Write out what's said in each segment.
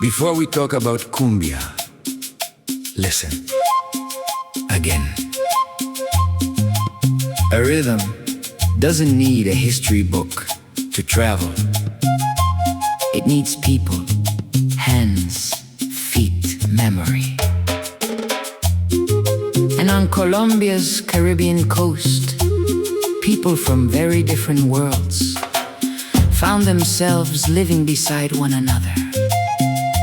Before we talk about Cumbia, listen again. A rhythm doesn't need a history book to travel. It needs people, hands, feet, memory. And on Colombia's Caribbean coast, people from very different worlds found themselves living beside one another.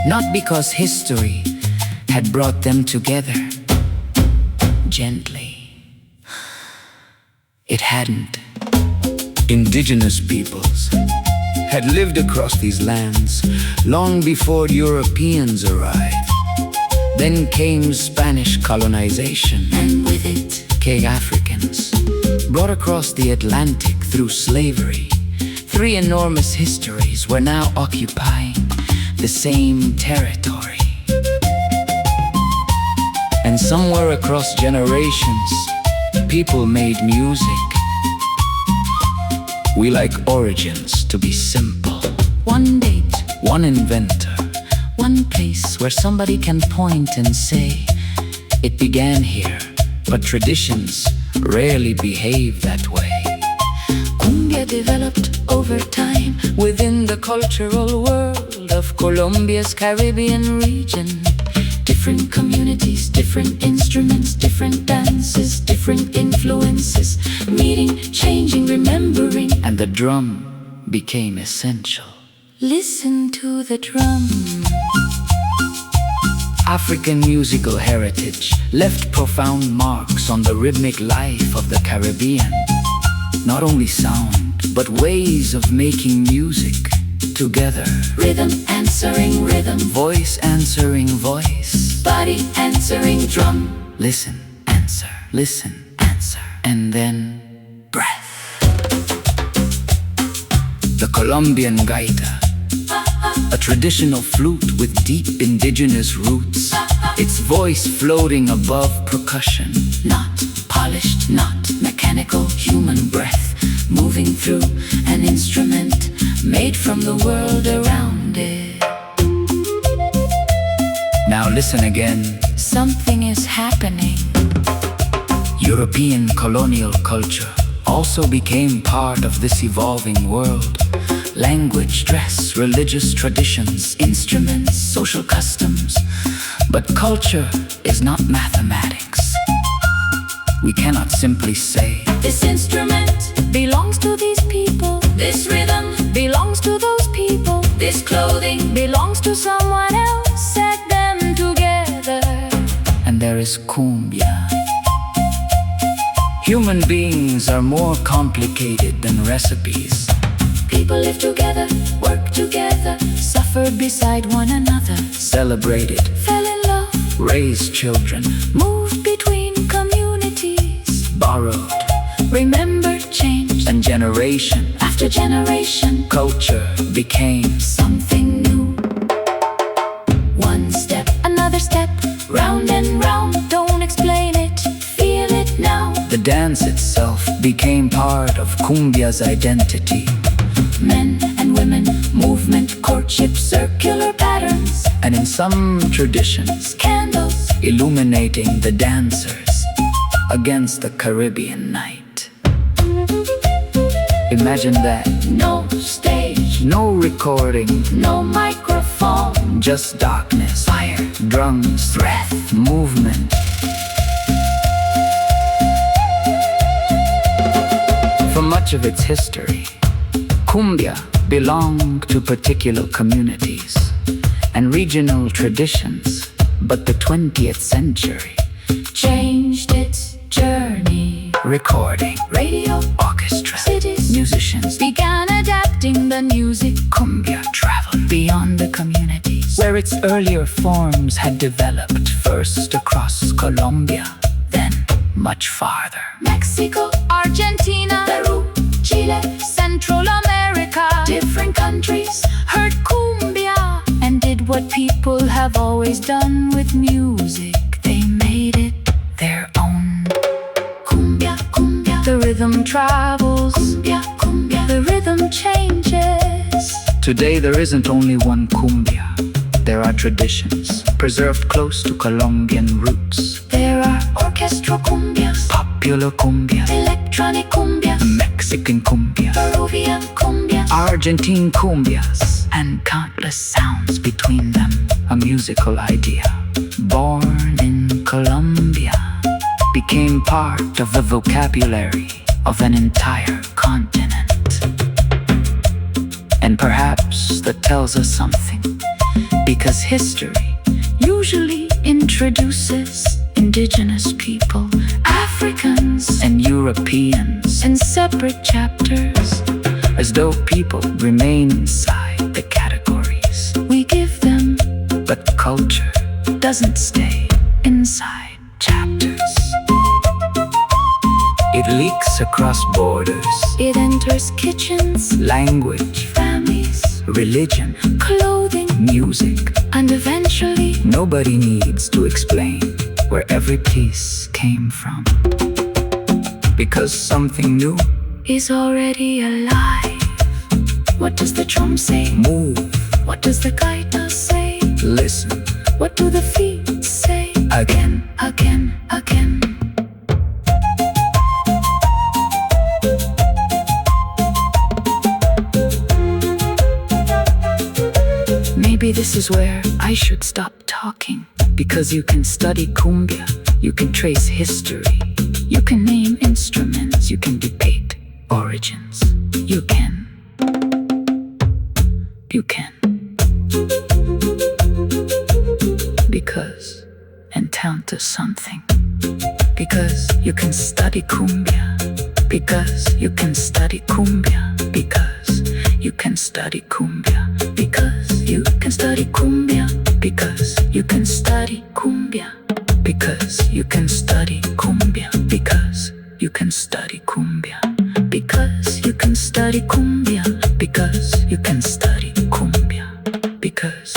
Not because history had brought them together gently. It hadn't. Indigenous peoples had lived across these lands long before Europeans arrived. Then came Spanish colonization, and with it came Africans, brought across the Atlantic through slavery. Three enormous histories were now occupying the same territory. And somewhere across generations, people made music. We like origins to be simple. One date, one inventor, one place where somebody can point and say, it began here. But traditions rarely behave that way. Cumbia developed over time within the cultural world of Colombia's Caribbean region. Different communities, different instruments, different dances, different influences, meeting, changing, remembering, and the drum became essential. Listen to the drum. African musical heritage left profound marks on the rhythmic life of the Caribbean. Not only sound, but ways of making music together. Rhythm answering rhythm, voice answering voice, body answering drum. Listen, answer, and then breath. The Colombian gaita, a traditional flute with deep indigenous roots, its voice floating above percussion. Not polished, not mechanical, human breath moving through an instrument made from the world around it. Now listen again. Something is happening. European colonial culture also became part of this evolving world. Language, dress, religious traditions, instruments, social customs. But culture is not mathematics. We cannot simply say, this instrument belongs to these people, this rhythm belongs to those people, this clothing belongs to someone else. Set them together, and there is Cumbia. Human beings are more complicated than recipes. People live together, work together, suffered beside one another, celebrated, fell in love, raised children, moved between communities, borrowed, remembered, changed, and generation after generation, culture became something new. One step, another step, round and round, don't explain it, feel it now. The dance itself became part of Cumbia's identity. Men and women, movement, courtship, circular patterns, and in some traditions, candles illuminating the dancers against the Caribbean night. Imagine that. No stage, no recording, no microphone, just darkness, fire, drums, breath, movement. For much of its history, Cumbia belonged to particular communities and regional traditions, but the 20th century changed its journey. Recording, radio, orchestra, cities, musicians began adapting the music. Cumbia traveled beyond the communities where its earlier forms had developed, first across Colombia, then much farther. Mexico, Argentina, Peru, Chile, Central America, different countries heard cumbia and did what people have always done with music. They made it their own. Cumbia, cumbia, the rhythm travels. Cumbia, cumbia, the rhythm Today there isn't only one cumbia. There are traditions preserved close to Colombian roots. There are orchestral cumbias, popular cumbias, electronic cumbias, Mexican cumbia, Peruvian cumbia, Argentine cumbias, and countless sounds between them. A musical idea born in Colombia became part of the vocabulary of an entire continent. And perhaps that tells us something, because history usually introduces indigenous people, Africans and Europeans in separate chapters, as though people remain inside the categories we give them. But culture doesn't stay inside chapters. It leaks across borders. It enters kitchens, language, families, religion, clothing, music, and eventually nobody needs to explain where every piece came from, because something new is already alive. What does the drum say? Move. What does the gaita say? Listen. What do the feet say? Again, again, again. Maybe this is where I should stop talking, because you can study cumbia, you can trace history, you can name instruments, you can debate origins. You can. Because, and count to something. Because you can study cumbia. Because you can study cumbia. Because you can study cumbia. Because you can study cumbia. Because you can study cumbia. Because you can study cumbia. Because you can study cumbia. Because you can study cumbia. Because you can study cumbia. Because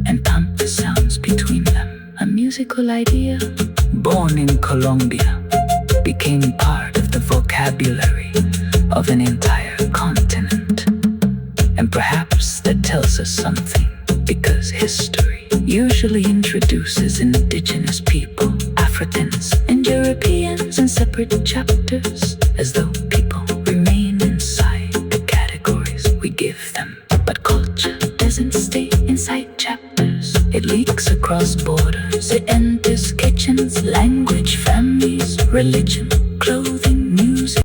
and pump the sounds between them. A musical idea born in Colombia became part of the vocabulary of an entire continent. And perhaps that tells us something, because history usually introduces indigenous people, Africans and Europeans in separate chapters, as though people remain inside the categories we give them. But culture doesn't stay inside chapters. It leaks across borders. It enters kitchens, language, families, religion,